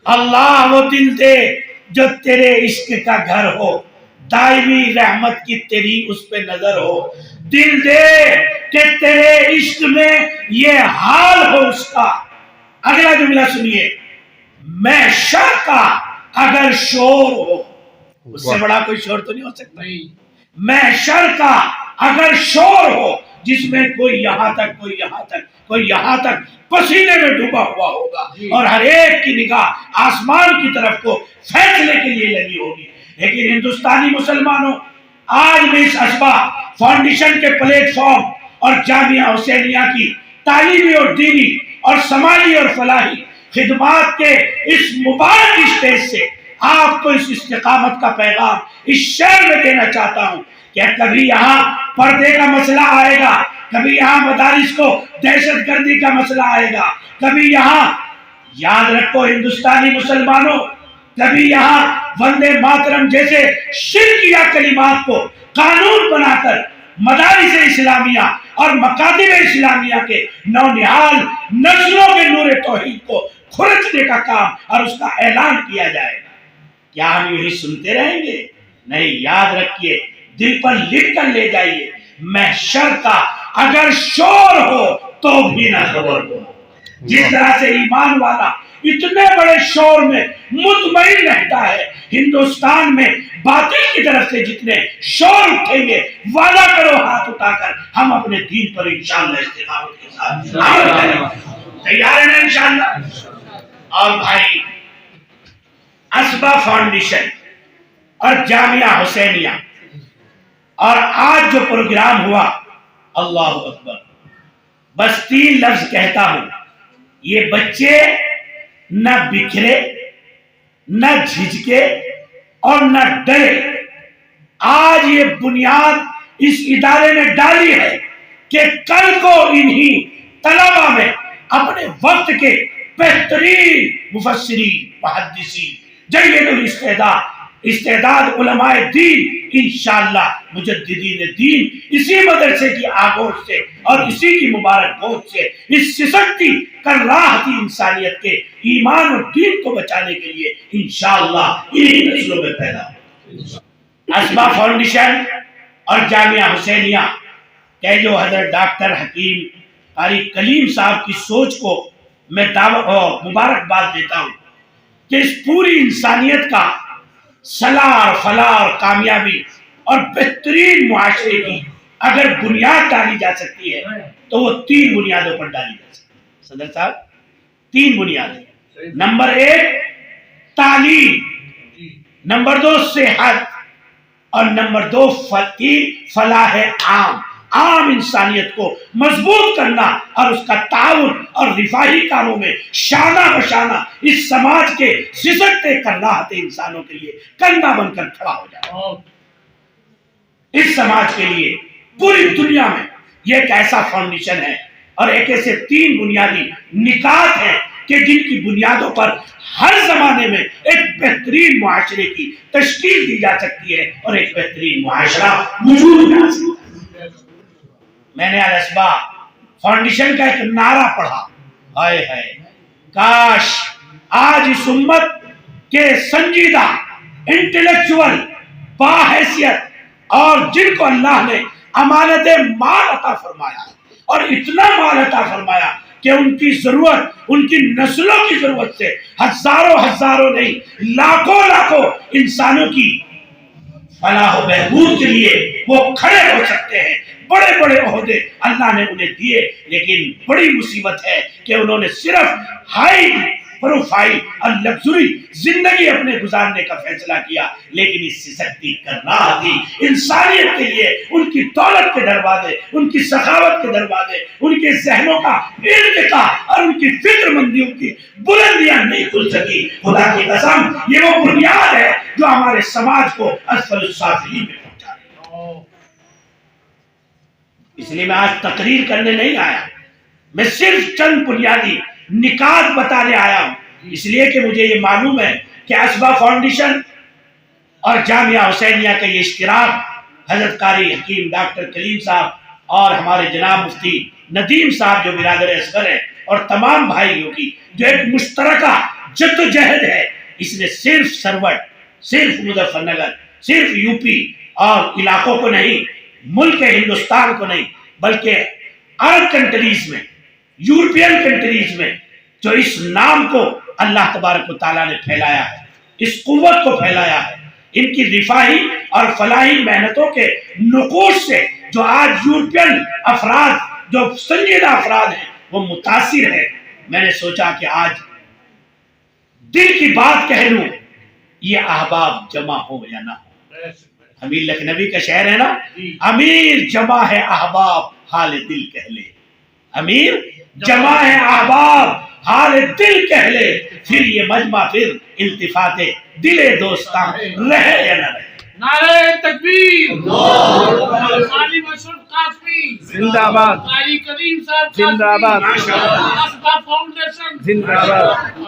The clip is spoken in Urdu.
اللہ وہ دل دے جو تیرے عشق کا گھر ہو، دائمی رحمت کی تیری اس پہ نظر ہو، دل دے کہ تیرے عشق میں یہ حال ہو اس کا۔ اگلا جملہ سنیے، میں شر کا اگر شور ہو، اس سے بڑا کوئی شور تو نہیں ہو سکتا، میں شر کا اگر شور ہو جس میں کوئی یہاں تک کوئی یہاں تک کوئی یہاں تک پسینے میں ڈوبا ہوا ہوگا اور ہر ایک کی نگاہ آسمان کی طرف کو فیصلے کے لیے لگی ہوگی۔ لیکن ہندوستانی مسلمانوں، آج میں اس اسبا فاؤنڈیشن کے پلیٹ فارم اور جامعہ حسینیہ کی تعلیمی اور دینی اور سماجی اور فلاحی خدمات کے اس مبارک اسٹیج سے آپ کو اس استقامت کا پیغام اس شہر میں دینا چاہتا ہوں کہ کبھی یہاں پردے کا مسئلہ آئے گا، کبھی یہاں مدارس کو دہشت گردی کا مسئلہ آئے گا، کبھی یہاں یاد رکھو ہندوستانی مسلمانوں، کبھی یہاں وندے ماترم جیسے شرکیہ کلمات کو قانون بنا کر مدارس اسلامیہ اور مکاتب اسلامیہ کے نونہال نسلوں کے نور توحید کو کھرچنے کا کام اور اس کا اعلان کیا جائے گا۔ کیا ہم یہی سنتے رہیں گے؟ نہیں، یاد رکھیے، دل پر لکھ کر لے جائیے، محشر کا اگر شور ہو تو بھی نہ خبر ہو۔ جس طرح سے ایمان والا اتنے بڑے شور میں مطمئن رہتا ہے، ہندوستان میں باطل کی طرف سے جتنے شور اٹھیں گے، وعدہ کرو ہاتھ اٹھا کر ہم اپنے دین پر انشاءاللہ استقامت کے ساتھ عمل کریں گے۔ تیار ہیں نا انشاءاللہ؟ اور بھائی، اسبا فاؤنڈیشن اور جامعہ حسینیہ اور آج جو پروگرام ہوا، اللہ اکبر، بس 3 لفظ کہتا ہوں، یہ بچے نہ بکھرے، نہ جھجکے اور نہ ڈرے۔ آج یہ بنیاد اس ادارے نے ڈالی ہے کہ کل کو انہی طلبہ میں اپنے وقت کے بہترین مفسرین، محدثین، جید الاستعداد علماء دین، انشاءاللہ مجددین دین، اسی مدرسے کی آغوش سے اور اسی کی مبارک گود سے اس سسکتی کر راہ تھی انسانیت کے ایمان اور دین کو بچانے کے لیے انشاءاللہ انہی نسلوں میں پیدا ہو۔ اسبا فاؤنڈیشن اور جامعہ حسینیہ کہ جو حضرت ڈاکٹر حکیم قاری کلیم صاحب کی سوچ کو میں مبارکباد دیتا ہوں کہ اس پوری انسانیت کا صلاح اور فلاح اور کامیابی اور بہترین معاشرے کی اگر بنیاد ڈالی جا سکتی ہے تو وہ 3 بنیادوں پر ڈالی جا سکتی ہے۔ صدر صاحب، 3 بنیادیں، نمبر 1 تعلیم، نمبر 2 صحت اور نمبر 2 فلاح عام انسانیت کو مضبوط کرنا اور اس کا تعاون اور رفاہی کاموں میں شانہ بشانہ اس سماج کے سسکتے کرلاہتے انسانوں کے لیے کندھا بن کر کھڑا ہو جائے۔ اس سماج کے لیے پوری دنیا میں یہ ایک ایسا فاؤنڈیشن ہے اور ایک ایسے 3 بنیادی نکات ہیں کہ جن کی بنیادوں پر ہر زمانے میں ایک بہترین معاشرے کی تشکیل دی جا سکتی ہے اور ایک بہترین معاشرہ وجود میں آ سکتا ہے۔ میں نے الاسبا فاؤنڈیشن کا ایک نعرہ پڑھا، ہائے ہائے، کاش آج اس امت کے سنجیدہ انٹلیکچوئل باحیثیت اور جن کو اللہ نے امانت مال عطا فرمایا اور اتنا مال عطا فرمایا کہ ان کی ضرورت، ان کی نسلوں کی ضرورت سے ہزاروں نہیں لاکھوں انسانوں کی فلاح و بہبود کے لیے وہ کھڑے ہو سکتے ہیں۔ بڑے بڑے عہدے اللہ نے انہیں دیے، لیکن بڑی مصیبت ہے کہ انہوں نے صرف ہائی پروفائل اور لگژری زندگی اپنے گزارنے کا فیصلہ کیا، لیکن اس سسکتی کرلاہتی انسانیت کے لیے ان کی دولت کے دروازے، ان کی سخاوت کے دروازے، ان کے ذہنوں کا ارتقاء اور ان کی فکر مندیوں کی بلندیاں نہیں کھل سکی۔ خدا کی قسم، یہ وہ بنیاد ہے جو ہمارے سماج کو اسفل السافلین میں پہنچا رہی ہے۔ اس لیے میں آج تقریر کرنے نہیں آیا، میں صرف چند بنیادی نکات بتانے آیا ہوں، اس لیے کہ مجھے یہ معلوم ہے کہ اسبا فاؤنڈیشن اور جامعہ حسینیہ کا یہ اشتراک حضرت قاری حکیم ڈاکٹر کلیم صاحب اور ہمارے جناب مفتی ندیم صاحب جو برادر اصغر ہیں اور تمام بھائیوں کی جو ایک مشترکہ جدوجہد ہے، اس نے صرف سرور، صرف مظفر نگر، صرف یو پی اور علاقوں کو نہیں، ملک ہندوستان کو نہیں، بلکہ عرب کنٹریز میں، یورپین کنٹریز میں جو اس نام کو اللہ تبارک و تعالیٰ نے پھیلایا ہے، اس قوت کو پھیلایا ہے، ان کی رفاہی اور فلاحی محنتوں کے نقوش سے جو آج یورپین افراد، جو سنجیدہ افراد ہیں، وہ متاثر ہے۔ میں نے سوچا کہ آج دل کی بات کہہ لوں، یہ احباب جمع ہو یا نہ ہو۔ امیر لکھنوی کا شعر ہے نا، امیر جمع ہے احباب حال دل کہہ لے، امیر جمع ہے احباب حال دل کہہ لے، پھر یہ مجمع پھر التفات دل دوستاں رہے یا نہ رہے۔ نعرہ تکبیر، عالم اشرف قاسمی زندہ آباد، قاری کریم صاحب زندہ آباد، قاسمی، اسبا فاؤنڈیشن زندہ آباد۔